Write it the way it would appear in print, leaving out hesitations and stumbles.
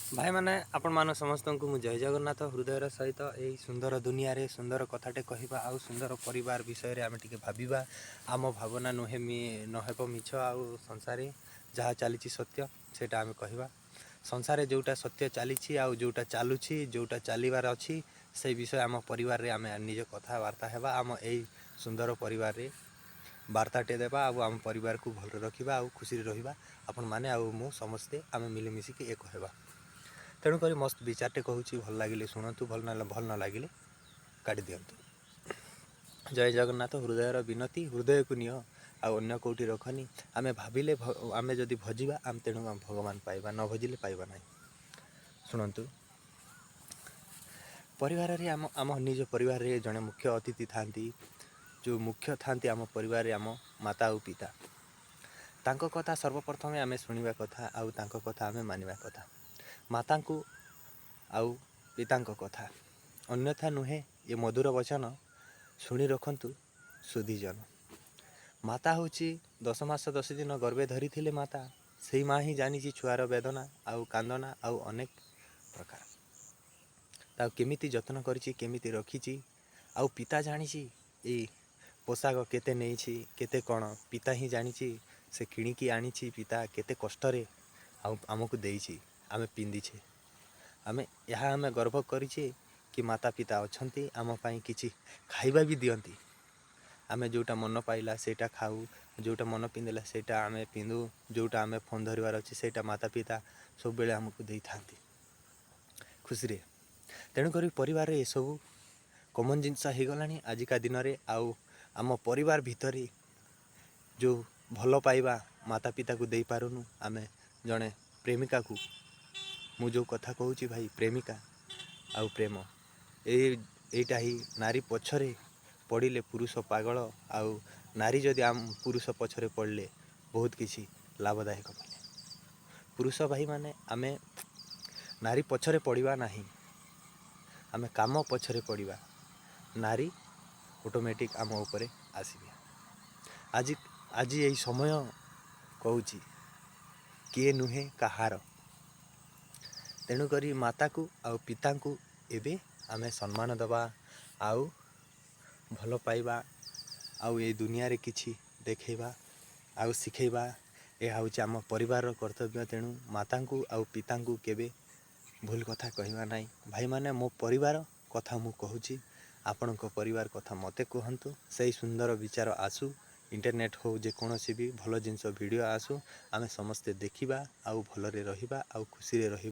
भाई मैंने आपण मान समस्त को मु जय जगन्नाथ हृदयर सहित यही सुंदर दुनिया रे सुंदर कथाटे कहवा आउ सुंदर परिवार विषय आम टे भावा आम भावना नुहे नहेब मिछ आउ संसार जहाँ चली सत्य से आम कहवा संसार जोटा सत्य चली आउ जोटा चलुची जोटा चलबार अच्छी से विषय आम परिवार रे आम निज कथबार्ता है आम यही सुंदर परिवार रे वार्ताटे देवा आम परिवार को भल रखा आउ खुशी रहा आपण मैंने आउ मु समस्ते आम मिलमिशिकी एक होगा तेणुक मस्त विचारटे कहूँ भल लगे शुणु भल न लगे काटी दिंतु। जय जगन्नाथ हृदयर विनती हृदय को निह आन्य कौटी रखनी आमे भाविले आमे जदि भजिबा आम तेणु भगवान पाइबा न भजिले पाइबा नहीं। शुणु परिवार रे आम निज परिवार रे जड़े मुख्य अतिथि था जो मुख्य था आम परिवार आम माता और पिता तांको कथा सर्वप्रथमे आमे शुणा कथा आउ तांको कथा आमे मानिबा कथा माता को आउ पिता कथा अन्यथा नुहे ये मधुर वचन शुणी रखंतु सुधीजन। माता हूँ 10 मास 10 दिन गर्भे धरी थिले माता से माँ ही जानी छुआर वेदना आउ कांदना आउ अनेक प्रकार ता केमिति जत्न करिछि केमिति रखिछि आउ पिता जानी ये पोशाक केते नहीं केते कौन पिता ही जानी से किणिकी आनी पिता केते कष्ट आमको देइछि आमे पिंधिछे आमे यहाँ आमे गर्व करिछे कि माता पिता अच्छी आम पाई किछि खाइबा भी दियंती आमे जोटा मन पाइला सेटा खाऊ जोटा मन पिंधला सेटा आमे पिंधु जोटा आमे फोन धरबार अच्छे सेटा माता पिता सब बेले आमको दे था खुशी रे। तेणुक परिवार ये सब कमन जिनस हो गला आजिका दिन में आउ आम परिवार भितर जो भल पाइबा माता पिता को दे पारुनु आमे जड़े प्रेमिका को मु जो कथा कहूँ भाई प्रेमिका आउ प्रेम यहीटा ही नारी पछरे पड़े पुरुष पागल आउ नारी जदि आम पुरुष पछरे पड़े बहुत किसी लाभदायक मिले पुरुष भाई माने आमे नारी पछरे पड़वा नहीं आमे काम पछरे पड़वा नारी ऑटोमेटिक आम उपरे आसबे आज आज यही समय कहूँ किए नुहे कहार तेणुक माता को आउ पिता को एबे आमे सम्मान दबा आउ भल पाइबा आउ ये दुनिया रे किछि देखैबा आउ शिखैबा यह हूँ आम परिवार कर्तव्य। तेणु माता को आउ पिता को केबे भूल कथा कहवा नहीं भाई माने मो परिवार कथा मु कहूँ आपण परिवार कथा मते कहतु से सुंदर विचार आसू इंटरनेट हो जेकोसी भी भल जिनस वीडियो आसू आमे समस्ते देखिबा आउ भलरे रहिबा आउ खुशी रे रहिबा।